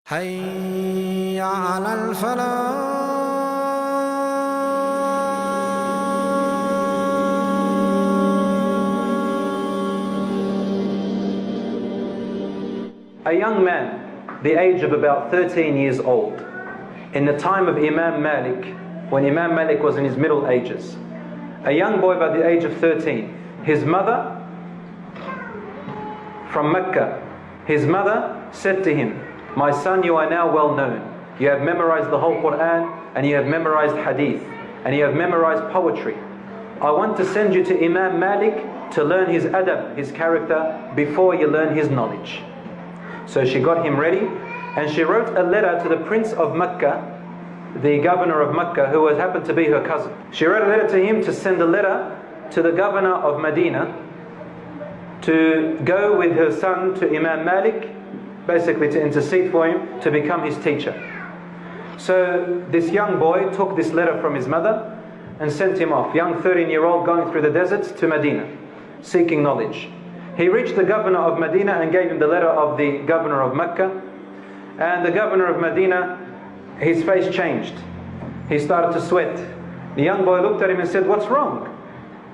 حي على الفلاح. A young man, the age of about 13 years old, in the time of Imam Malik, when Imam Malik was in his middle ages, a young boy by the age of 13, his mother from Mecca, his mother said to him, "My son, you are now well known. You have memorized the whole Quran, and you have memorized hadith, and you have memorized poetry. I want to send you to Imam Malik to learn his adab, his character, before you learn his knowledge." So she got him ready, and she wrote a letter to the Prince of Mecca, the governor of Mecca, who happened to be her cousin. She wrote a letter to him to send a letter to the governor of Medina to go with her son to Imam Malik, basically to intercede for him to become his teacher. So this young boy took this letter from his mother and sent him off, young 13-year-old going through the deserts to Medina, seeking knowledge. He reached the governor of Medina and gave him the letter of the governor of Mecca. And the governor of Medina, his face changed. He started to sweat. The young boy looked at him and said, "What's wrong?"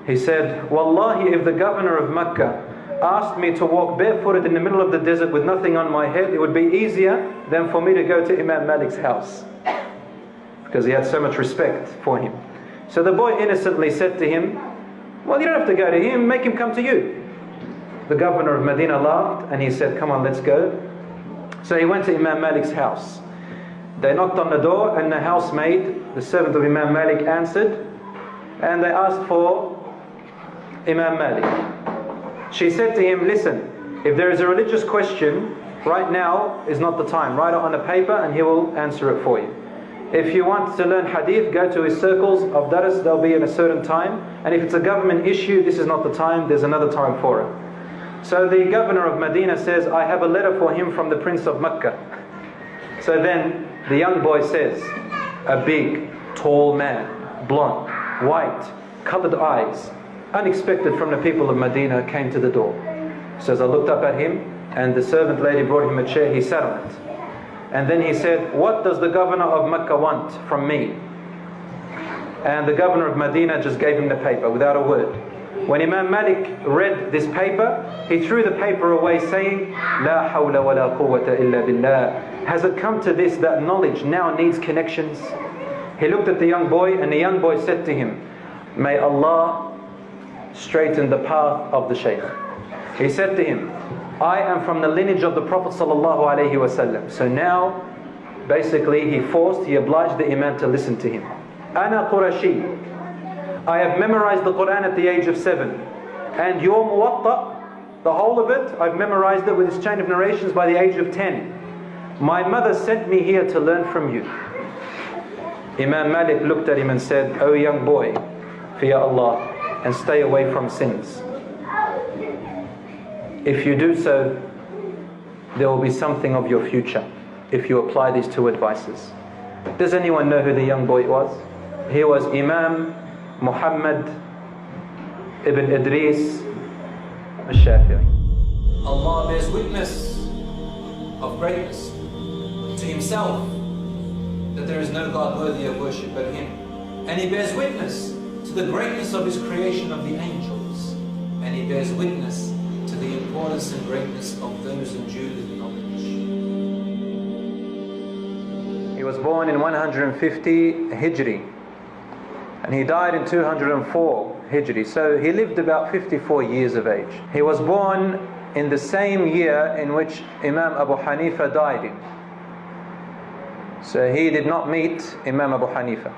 He said, "Wallahi, if the governor of Mecca asked me to walk barefooted in the middle of the desert with nothing on my head, it would be easier than for me to go to Imam Malik's house." Because he had so much respect for him. So the boy innocently said to him, "Well, you don't have to go to him, make him come to you." The governor of Medina laughed and he said, "Come on, let's go." So he went to Imam Malik's house. They knocked on the door and the housemaid, the servant of Imam Malik, answered, and they asked for Imam Malik. She said to him, "Listen, if there is a religious question, right now is not the time. Write it on a paper and he will answer it for you. If you want to learn hadith, go to his circles of dars, they'll be at a certain time. And if it's a government issue, this is not the time, there's another time for it." So the governor of Medina says, "I have a letter for him from the Prince of Mecca." So then the young boy says, a big, tall man, blonde, white, colored eyes, unexpected from the people of Medina, came to the door. Says, I looked up at him and the servant lady brought him a chair, he sat on it. And then he said, "What does the governor of Mecca want from me?" And the governor of Medina just gave him the paper without a word. When Imam Malik read this paper, he threw the paper away saying, "La hawla wa la quwwata illa billah." Has it come to this that knowledge now needs connections? He looked at the young boy and the young boy said to him, "May Allah straighten the path of the Shaykh." He said to him, "I am from the lineage of the Prophet ﷺ." So now, basically he obliged the Imam to listen to him. "Ana Qurashi. I have memorized the Quran at the age of 7. And your Muwatta, the whole of it, I've memorized it with its chain of narrations by the age of 10. My mother sent me here to learn from you." Imam Malik looked at him and said, "O young boy, fear Allah and stay away from sins. If you do so, there will be something of your future if you apply these two advices." Does anyone know who the young boy was? He was Imam Muhammad ibn Idris Ash Shafii. Allah bears witness of greatness to himself, that there is no God worthy of worship but him. And he bears witness to the greatness of his creation of the angels. And he bears witness to the importance and greatness of those endued with knowledge. He was born in 150 Hijri and he died in 204 Hijri. So he lived about 54 years of age. He was born in the same year in which Imam Abu Hanifa died in. So he did not meet Imam Abu Hanifa,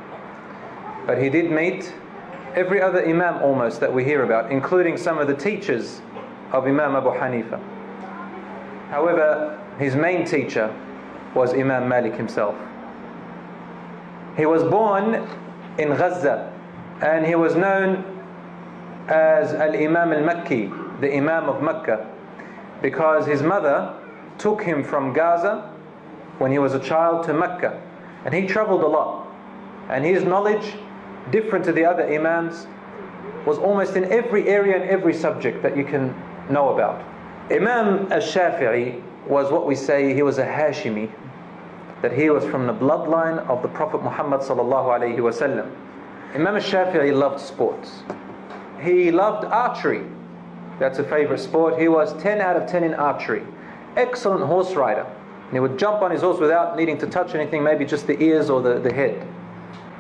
but he did meet every other Imam almost that we hear about, including some of the teachers of Imam Abu Hanifa. However, his main teacher was Imam Malik himself. He was born in Gaza and he was known as Al-Imam al-Makki, the Imam of Mecca, because his mother took him from Gaza when he was a child to Mecca, and he traveled a lot, and his knowledge, different to the other Imams, was almost in every area and every subject that you can know about. Imam Ash Shafii was what we say, he was a Hashimi. that he was from the bloodline of the Prophet Muhammad sallallahu alaihi wasallam. Imam Ash Shafii loved sports. He loved archery. That's a favorite sport. He was 10 out of 10 in archery. Excellent horse rider. And he would jump on his horse without needing to touch anything, maybe just the ears or the head.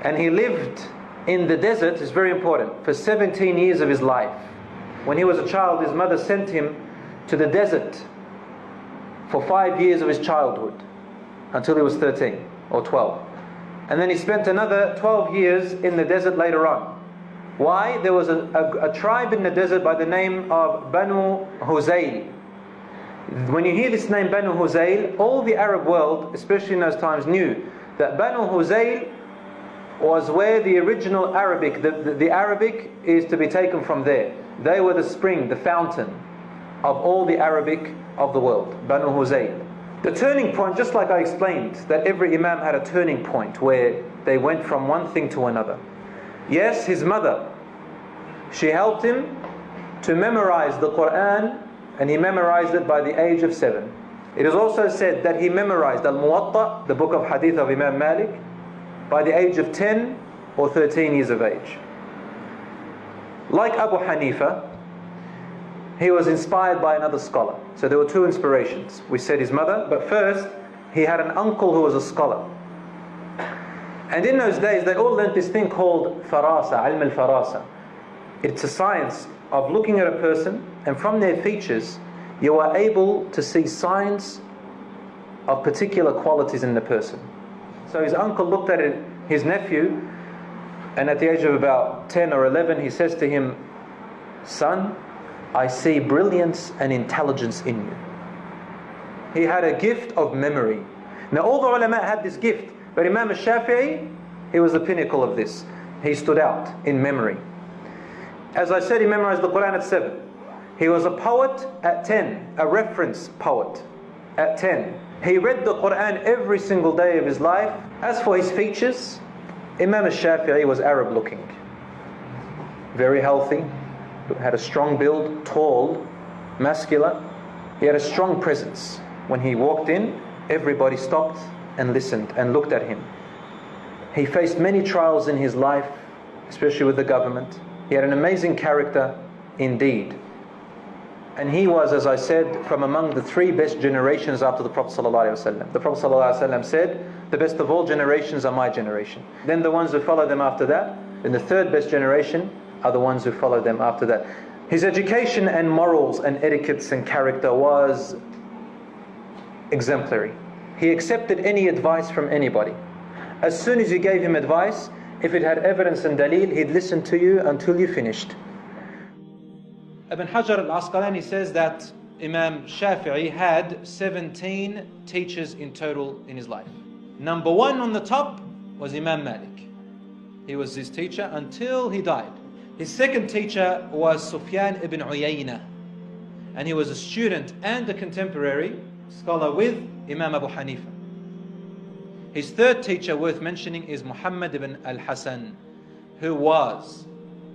And he lived in the desert, it's very important, for 17 years of his life. When he was a child, his mother sent him to the desert for 5 years of his childhood, until he was 13 or 12. And then he spent another 12 years in the desert later on. Why? There was a tribe in the desert by the name of Banu Huzayl. When you hear this name Banu Huzayl, all the Arab world, especially in those times, knew that Banu Huzayl was where the original Arabic, the Arabic is to be taken from there. They were the spring, the fountain of all the Arabic of the world, Banu Huzayl. The turning point, just like I explained, that every Imam had a turning point where they went from one thing to another. Yes, his mother, she helped him to memorize the Quran, and he memorized it by the age of 7. It is also said that he memorized Al-Muwatta, the book of Hadith of Imam Malik, by the age of 10 or 13 years of age. Like Abu Hanifa, he was inspired by another scholar. So there were two inspirations. We said his mother, but first he had an uncle who was a scholar. And in those days they all learned this thing called farasa, ilm al-farasa. It's a science of looking at a person, and from their features you are able to see signs of particular qualities in the person. So his uncle looked at his nephew, and at the age of about 10 or 11 he says to him, "Son, I see brilliance and intelligence in you." He had a gift of memory. Now all the ulama had this gift, but Imam Ash Shafii, he was the pinnacle of this. He stood out in memory. As I said, he memorized the Quran at 7. He was a poet at 10, a reference poet at 10. He read the Quran every single day of his life. As for his features, Imam Ash Shafii was Arab looking. Very healthy, had a strong build, tall, muscular. He had a strong presence. When he walked in, everybody stopped and listened and looked at him. He faced many trials in his life, especially with the government. He had an amazing character indeed. And he was, as I said, from among the 3 best generations after the Prophet ﷺ. The Prophet ﷺ said, the best of all generations are my generation. Then the ones who follow them after that, and the 3rd best generation are the ones who follow them after that. His education and morals and etiquettes and character was exemplary. He accepted any advice from anybody. As soon as you gave him advice, if it had evidence and dalil, he'd listen to you until you finished. Ibn Hajar al-Asqalani says that Imam Shafi'i had 17 teachers in total in his life. Number 1 on the top was Imam Malik. He was his teacher until he died. His second teacher was Sufyan ibn Uyayna, and he was a student and a contemporary scholar with Imam Abu Hanifa. His third teacher worth mentioning is Muhammad ibn al-Hasan, who was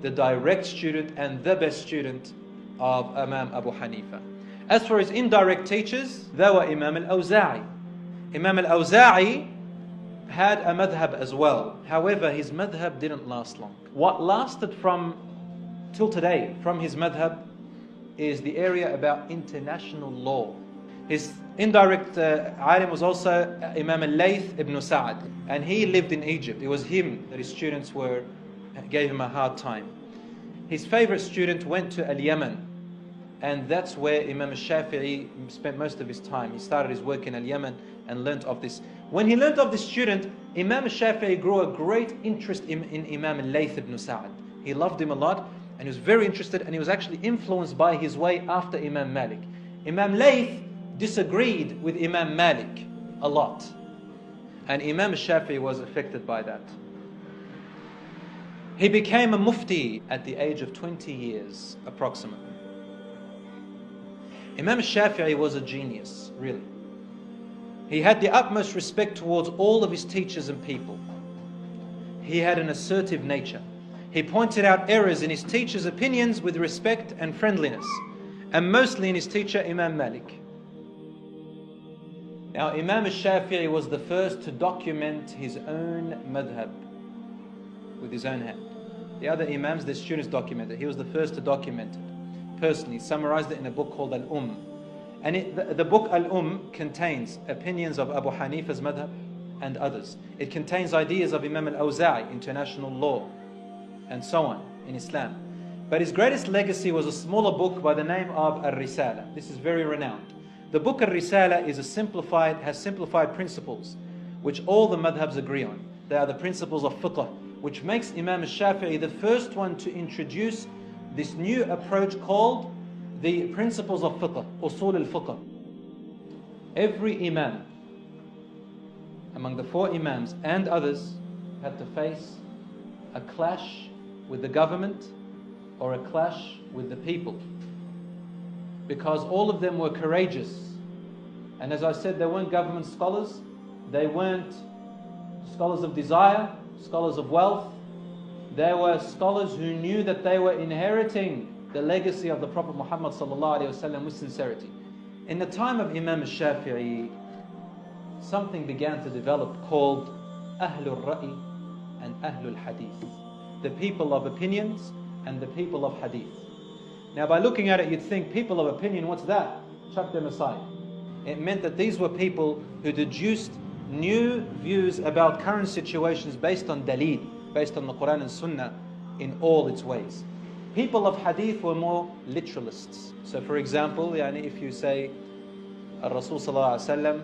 the direct student and the best student of Imam Abu Hanifa. As for his indirect teachers, they were Imam al-Awza'i. Imam al-Awza'i had a madhab as well. However, his madhab didn't last long. What lasted from till today from his madhab is the area about international law. His indirect alim was also Imam al-Layth ibn Sa'd, and he lived in Egypt. It was him that his students gave him a hard time. His favorite student went to Al-Yaman, and that's where Imam Ash-Shafi'i spent most of his time. He started his work in Al-Yaman and learnt of this. When he learnt of this student, Imam Ash-Shafi'i grew a great interest in Imam al-Layth ibn Sa'd. He loved him a lot, and he was very interested, and he was actually influenced by his way after Imam Malik. Imam Layth disagreed with Imam Malik a lot, and Imam Shafi'i was affected by that. He became a mufti at the age of 20 years approximately. Imam Shafi'i was a genius, really. He had the utmost respect towards all of his teachers and people. He had an assertive nature. He pointed out errors in his teachers' opinions with respect and friendliness, and mostly in his teacher Imam Malik. Now, Imam Ash Shafii was the first to document his own madhab with his own hand. The other Imams, their students documented. He was the first to document it personally. He summarized it in a book called Al-Umm. And the book Al-Umm contains opinions of Abu Hanifa's madhab and others. It contains ideas of Imam Al-Awza'i, international law, and so on in Islam. But his greatest legacy was a smaller book by the name of Al-Risala. This is very renowned. The book Al-Risala has simplified principles which all the madhabs agree on. They are the principles of fiqh, which makes Imam Ash Shafii the first one to introduce this new approach called the principles of fiqh, usul al-fiqh. Every imam among the four imams and others had to face a clash with the government or a clash with the people, because all of them were courageous. And as I said, they weren't government scholars, they weren't scholars of desire, scholars of wealth. They were scholars who knew that they were inheriting the legacy of the Prophet Muhammad ﷺ with sincerity. In the time of Imam Ash Shafii, something began to develop called Ahlul Ra'i and Ahlul Hadith, the people of opinions and the people of Hadith. Now, by looking at it, you'd think, people of opinion, what's that? Chuck them aside. It meant that these were people who deduced new views about current situations based on daleel, based on the Quran and Sunnah in all its ways. People of Hadith were more literalists. So for example, if you say Rasul Sallallahu Alaihi Wasallam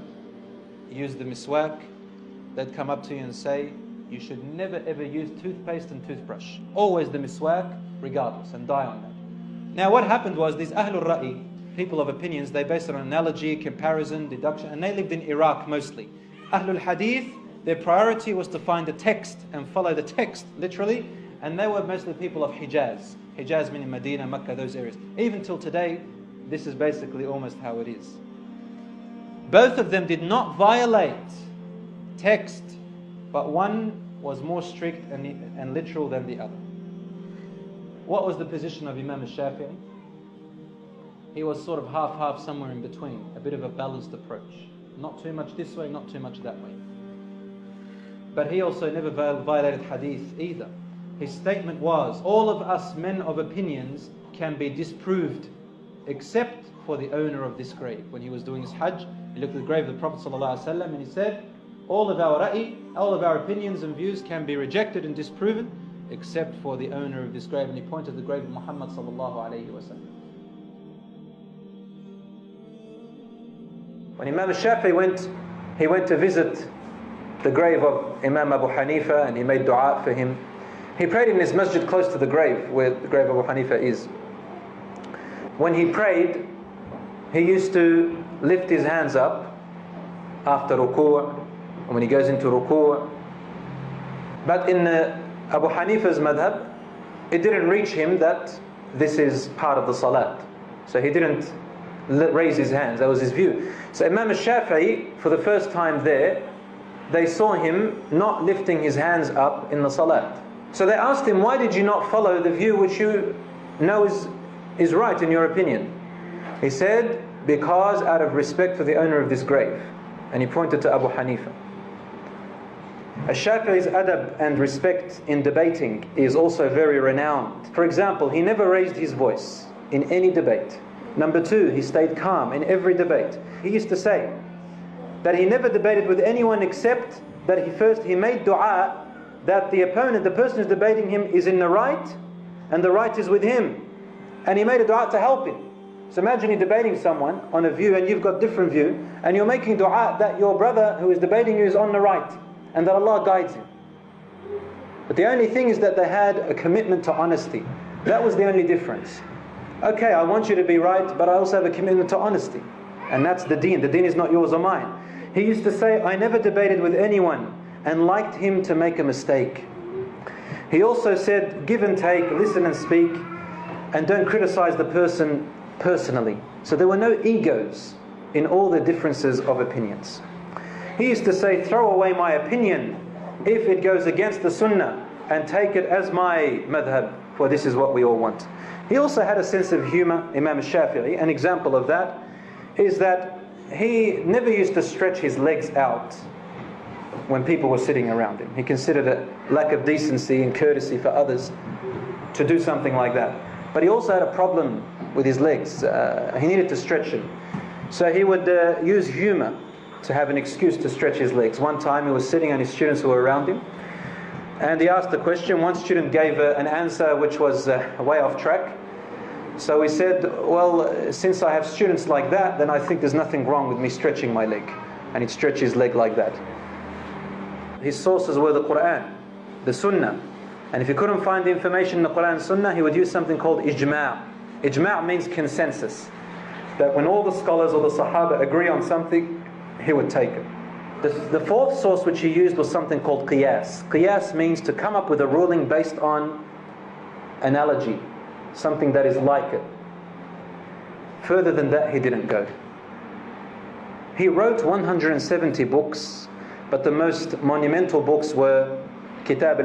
used the miswak, they'd come up to you and say, you should never ever use toothpaste and toothbrush. Always the miswak, regardless, and die on that. Now what happened was, these Ahlul Ra'i, people of opinions, they based it on analogy, comparison, deduction, and they lived in Iraq mostly. Ahlul Hadith, their priority was to find the text and follow the text, literally, and they were mostly people of Hijaz. Hijaz meaning Medina, Mecca, those areas. Even till today, this is basically almost how it is. Both of them did not violate text, but one was more strict and literal than the other. What was the position of Imam Ash Shafii? He was sort of half-half, somewhere in between, a bit of a balanced approach. Not too much this way, not too much that way. But he also never violated hadith either. His statement was, all of us men of opinions can be disproved except for the owner of this grave. When he was doing his hajj, he looked at the grave of the Prophet ﷺ and he said, all of our ra'i, all of our opinions and views can be rejected and disproven except for the owner of this grave. And he pointed to the grave of Muhammad ﷺ. When Imam Ash Shafii went to visit the grave of Imam Abu Hanifa and he made dua for him. He prayed in his masjid close to the grave where the grave of Abu Hanifa is. When he prayed, he used to lift his hands up after ruku' and when he goes into ruku'. But in Abu Hanifa's madhab, it didn't reach him that this is part of the salat. So he didn't raise his hands. That was his view. So Imam Ash Shafii, for the first time there, they saw him not lifting his hands up in the salat. So they asked him, why did you not follow the view which you know is right in your opinion? He said, because out of respect for the owner of this grave. And he pointed to Abu Hanifa. Ash Shafii's adab and respect in debating is also very renowned. For example, he never raised his voice in any debate. Number two, he stayed calm in every debate. He used to say that he never debated with anyone except that he made dua that the opponent, the person who's debating him, is in the right and the right is with him. And he made a dua to help him. So imagine you're debating someone on a view and you've got different view and you're making dua that your brother who is debating you is on the right and that Allah guides him. But the only thing is that they had a commitment to honesty. That was the only difference. Okay, I want you to be right, but I also have a commitment to honesty. And that's the deen. The deen is not yours or mine. He used to say, I never debated with anyone and liked him to make a mistake. He also said, give and take, listen and speak, and don't criticize the person personally. So there were no egos in all the differences of opinions. He used to say, throw away my opinion if it goes against the sunnah and take it as my madhab, for this is what we all want. He also had a sense of humor, Imam Ash Shafii. An example of that is that he never used to stretch his legs out when people were sitting around him. He considered it lack of decency and courtesy for others to do something like that. But he also had a problem with his legs. He needed to stretch them. So he would use humor to have an excuse to stretch his legs. One time he was sitting and his students who were around him, and he asked a question. One student gave an answer which was way off track. So he said, well, since I have students like that, then I think there's nothing wrong with me stretching my leg. And he'd stretch his leg like that. His sources were the Quran, the Sunnah. And if he couldn't find the information in the Quran and Sunnah, he would use something called ijma'. Ijma' means consensus. That when all the scholars or the Sahaba agree on something, he would take it. The fourth source which he used was something called qiyas. Qiyas means to come up with a ruling based on analogy, something that is like it. Further than that, he didn't go. He wrote 170 books, but the most monumental books were Kitab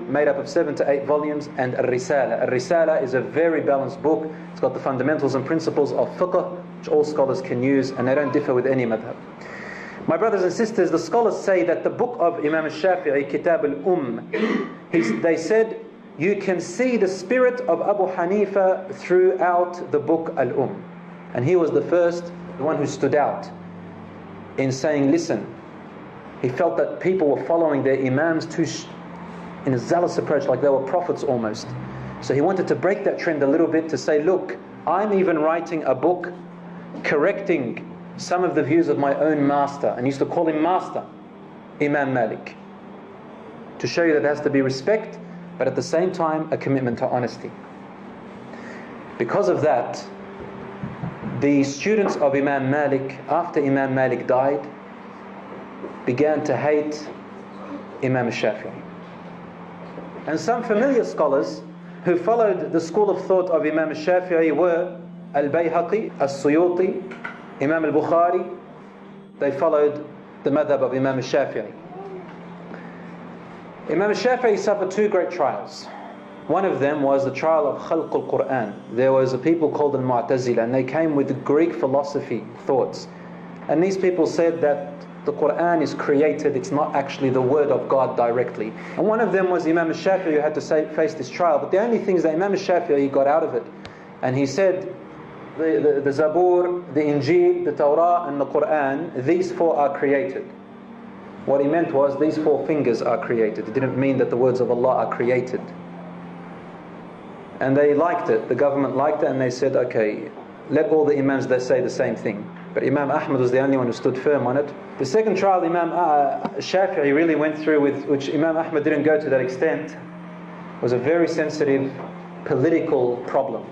made up of 7 to 8 volumes, and Al-Risala. Al-Risala is a very balanced book. It's got the fundamentals and principles of fiqh, which all scholars can use, and they don't differ with any madhab. My brothers and sisters, the scholars say that the book of Imam Ash Shafii, Kitab they said, you can see the spirit of Abu Hanifa throughout the book Al And he was the one who stood out in saying, listen, he felt that people were following their imams in a zealous approach, like they were prophets almost. So he wanted to break that trend a little bit to say, look, I'm even writing a book correcting some of the views of my own master, and he used to call him master, Imam Malik, to show you that there has to be respect, but at the same time a commitment to honesty. Because of that, the students of Imam Malik, after Imam Malik died, began to hate Imam Ash Shafii. And some familiar scholars who followed the school of thought of Imam Ash Shafii were Al-Bayhaqi, As-Suyuti, Imam Al-Bukhari. They followed the madhab of Imam Ash Shafii. Imam Ash Shafii suffered 2 great trials. One of them was the trial of Khalq al-Quran. There was a people called Al-Mu'tazila, and they came with Greek philosophy thoughts. And these people said that the Quran is created, it's not actually the word of God directly. And one of them was Imam Ash Shafii, who had to face this trial. But the only things that Imam Ash Shafii got out of it, and he said, the Zabur, the Injil, the Torah, and the Quran, these 4 are created. What he meant was, these 4 fingers are created. It didn't mean that the words of Allah are created. And they liked it, the government liked it, and they said, okay, let all the Imams that say the same thing. But Imam Ahmad was the only one who stood firm on it. The second trial Imam Shafi'i really went through, with which Imam Ahmad didn't go to that extent, was a very sensitive political problem,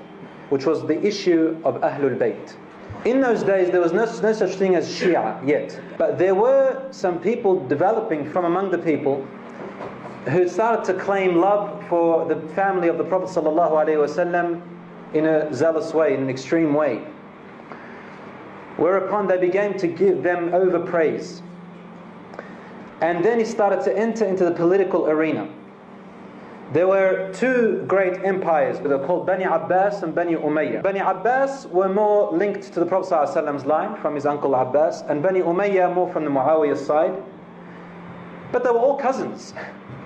which was the issue of Ahlul Bayt. In those days there was no such thing as Shia yet, but there were some people developing from among the people who started to claim love for the family of the Prophet ﷺ in a zealous way, in an extreme way. Whereupon they began to give them overpraise. And then he started to enter into the political arena. There were 2 great empires, they were called Bani Abbas and Bani Umayyah. Bani Abbas were more linked to the Prophet ﷺ's line from his uncle Abbas, and Bani Umayyah more from the Muawiyah side. But they were all cousins.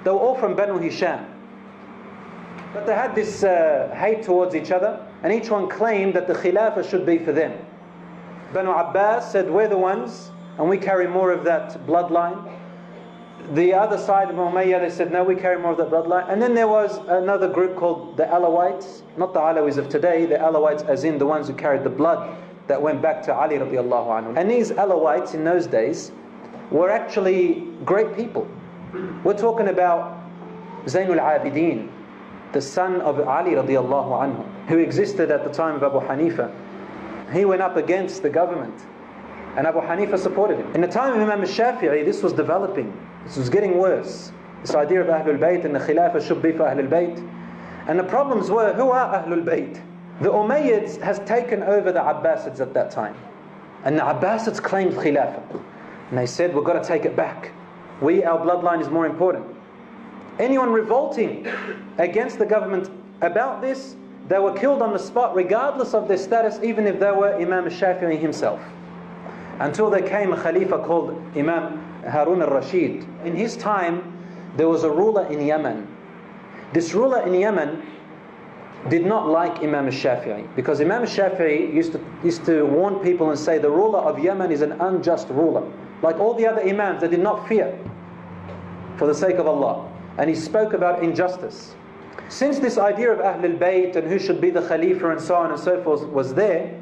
They were all from Banu Hisham. But they had this hate towards each other, and each one claimed that the Khilafah should be for them. Banu Abbas said, we're the ones, and we carry more of that bloodline. The other side of Umayyah, they said, no, we carry more of that bloodline. And then there was another group called the Alawites, not the Alawis of today, the Alawites as in the ones who carried the blood that went back to Ali radiallahu anhu. And these Alawites in those days were actually great people. We're talking about Zainul Abidin, the son of Ali radiallahu anhu, who existed at the time of Abu Hanifa. He went up against the government, and Abu Hanifa supported him. In the time of Imam Ash Shafii, this was developing. This was getting worse. This idea of Ahlul Bayt and the Khilafah should be for Ahlul Bayt. And the problems were, who are Ahlul Bayt? The Umayyads has taken over the Abbasids at that time. And the Abbasids claimed Khilafah. And they said, we've got to take it back. Our bloodline is more important. Anyone revolting against the government about this, they were killed on the spot regardless of their status, even if they were Imam Ash Shafii himself. until there came a Khalifa called Imam Harun al-Rashid. In his time, there was a ruler in Yemen. This ruler in Yemen did not like Imam Ash Shafii, because Imam Ash Shafii used to warn people and say the ruler of Yemen is an unjust ruler. Like all the other Imams, they did not fear for the sake of Allah. And he spoke about injustice. Since this idea of Ahlul Bayt and who should be the Khalifa and so on and so forth was there,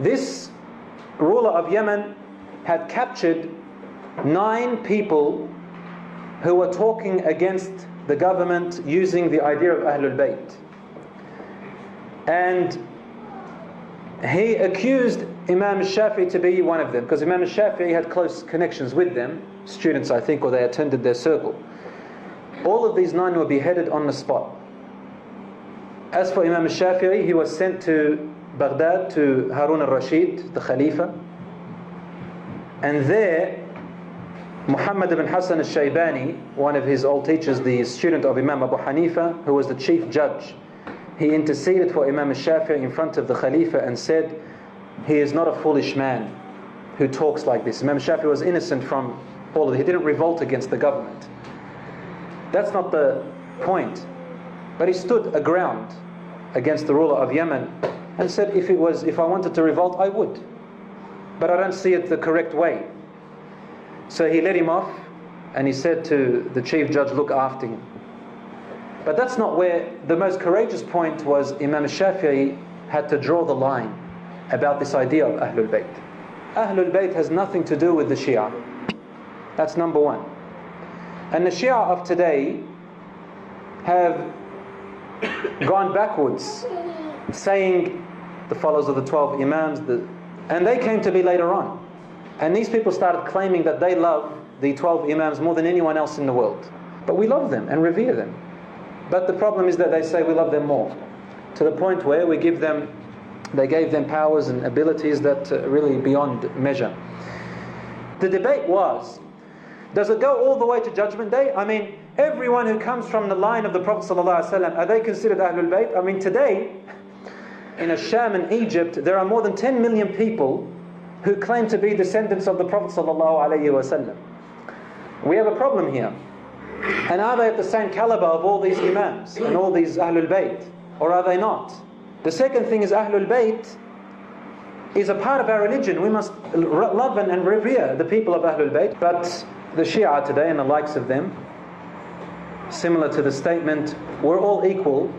this ruler of Yemen had captured 9 people who were talking against the government using the idea of Ahlul Bayt. And he accused Imam Ash Shafii to be one of them, because Imam Ash Shafii had close connections with them, students I think, or they attended their circle. All of these 9 were beheaded on the spot. As for Imam Ash Shafii, he was sent to Baghdad to Harun al-Rashid, the Khalifa. And there, Muhammad ibn Hassan al-Shaybani, one of his old teachers, the student of Imam Abu Hanifa, who was the chief judge, he interceded for Imam Ash Shafii in front of the Khalifa and said, he is not a foolish man who talks like this. Imam Ash Shafii was innocent from all of it. He didn't revolt against the government. That's not the point. But he stood aground against the ruler of Yemen and said, if I wanted to revolt, I would. But I don't see it the correct way. So he let him off and he said to the chief judge, look after him. But that's not where the most courageous point was. Imam Shafi'i had to draw the line about this idea of Ahlul Bayt. Ahlul Bayt has nothing to do with the Shia. That's number one. And the Shia of today have gone backwards, saying the followers of the 12 Imams, and they came to be later on. And these people started claiming that they love the 12 Imams more than anyone else in the world. But we love them and revere them. But the problem is that they say we love them more, to the point where they gave them powers and abilities that are really beyond measure. The debate was, does it go all the way to Judgment Day? I mean, everyone who comes from the line of the Prophet ﷺ, are they considered Ahlul Bayt? I mean, today, in Sham in Egypt, there are more than 10 million people who claim to be descendants of the Prophet ﷺ. We have a problem here. And are they at the same caliber of all these Imams and all these Ahlul Bayt? Or are they not? The second thing is, Ahlul Bayt is a part of our religion. We must love and revere the people of Ahlul Bayt. But the Shia today and the likes of them, similar to the statement, we're all equal,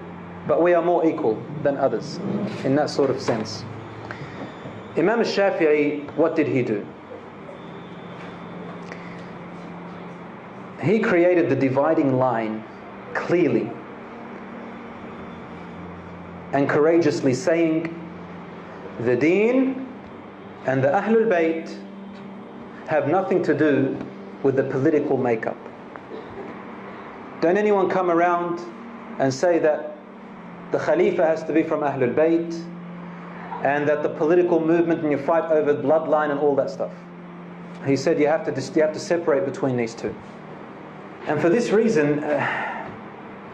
but we are more equal than others, in that sort of sense. Imam Ash Shafii, what did he do? He created the dividing line clearly and courageously, saying the Deen and the Ahlul Bayt have nothing to do with the political makeup. Don't anyone come around and say that the Khalifa has to be from Ahlul Bayt and that the political movement and you fight over bloodline and all that stuff. He said you have to separate between these two. And for this reason,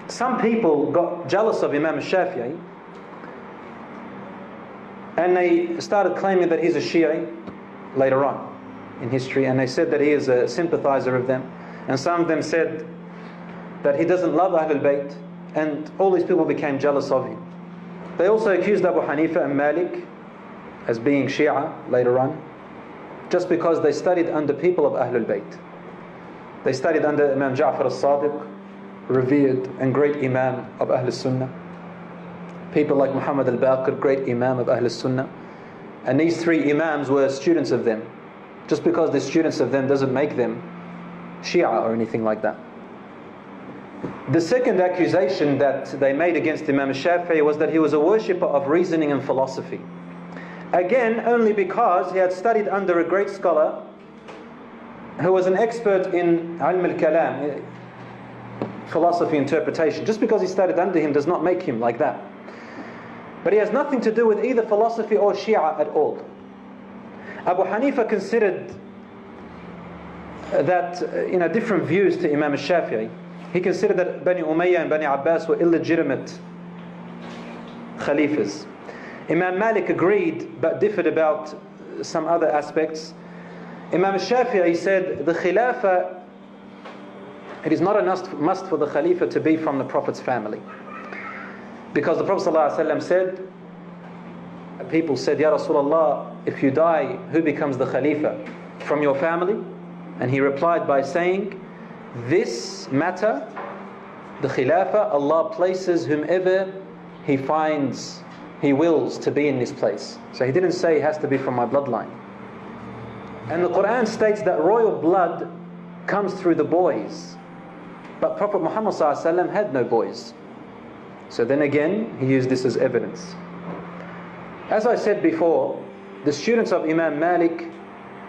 some people got jealous of Imam Shafi'i and they started claiming that he's a Shi'i later on in history, and they said that he is a sympathizer of them, and some of them said that he doesn't love Ahlul Bayt, and all these people became jealous of him. They also accused Abu Hanifa and Malik as being Shia later on, just because they studied under people of Ahlul Bayt. They studied under Imam Ja'far al-Sadiq, revered and great Imam of Ahl Sunnah. People like Muhammad al-Baqir, great Imam of Ahl Sunnah. And these 3 Imams were students of them. Just because they're students of them doesn't make them Shia or anything like that. The second accusation that they made against Imam Shafi'i was that he was a worshipper of reasoning and philosophy. Again, only because he had studied under a great scholar who was an expert in ilm al-kalam, philosophy interpretation. Just because he studied under him does not make him like that. But he has nothing to do with either philosophy or Shia at all. Abu Hanifa considered that, different views to Imam Shafi'i. He considered that Bani Umayyah and Bani Abbas were illegitimate Khalifas. Imam Malik agreed but differed about some other aspects. Imam Ash Shafii said, the Khilafah, it is not a must for the Khalifa to be from the Prophet's family. Because the Prophet ﷺ said, people said, Ya Rasulullah, if you die, who becomes the Khalifa? From your family? And he replied by saying, this matter, the Khilafah, Allah places whomever He finds, He wills to be in this place. So He didn't say it has to be from my bloodline. And the Quran states that royal blood comes through the boys. But Prophet Muhammad ﷺ had no boys. So then again, he used this as evidence. As I said before, the students of Imam Malik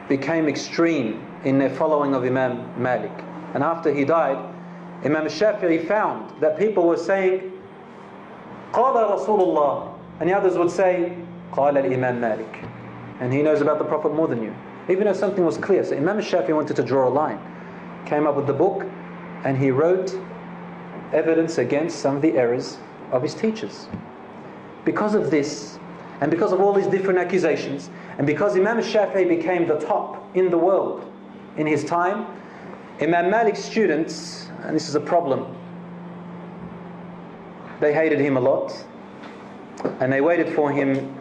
became extreme in their following of Imam Malik. And after he died, Imam Ash Shafii found that people were saying, قال رسول الله, and the others would say, قال الإمام Malik. And he knows about the Prophet more than you, even though something was clear. So Imam Ash Shafii wanted to draw a line, came up with the book, and he wrote evidence against some of the errors of his teachers. Because of this, and because of all these different accusations, and because Imam Ash Shafii became the top in the world in his time, Imam Malik's students, and this is a problem, they hated him a lot, and they waited for him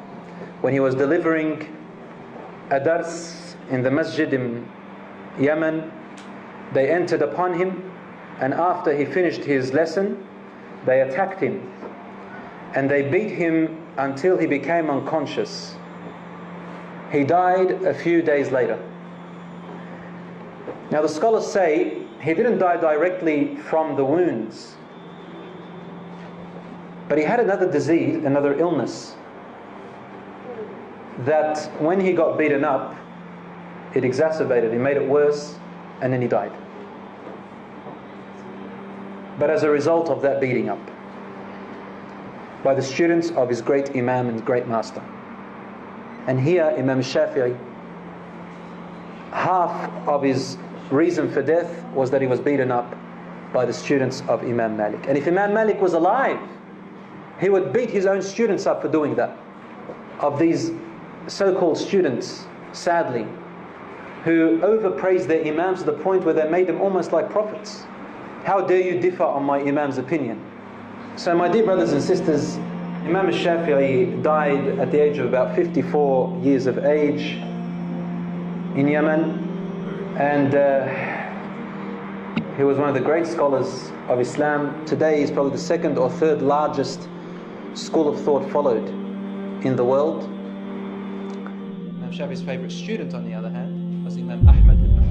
when he was delivering a dars in the masjid in Yemen. They entered upon him, and after he finished his lesson, they attacked him, and they beat him until he became unconscious. He died a few days later. Now the scholars say he didn't die directly from the wounds, but he had another disease, another illness, that when he got beaten up, it exacerbated, it made it worse, and then he died. But as a result of that beating up by the students of his great Imam and great master. And here Imam Shafi'i, half of his reason for death was that he was beaten up by the students of Imam Malik. And if Imam Malik was alive, he would beat his own students up for doing that. Of these so-called students, sadly, who overpraised their Imams to the point where they made them almost like prophets. How dare you differ on my Imam's opinion? So my dear brothers and sisters, Imam Ash Shafii died at the age of about 54 years of age in Yemen, and he was one of the great scholars of Islam. Today he's probably the second or third largest school of thought followed in the world. Imam Shafii's favorite student, on the other hand, was Imam Ahmad ibn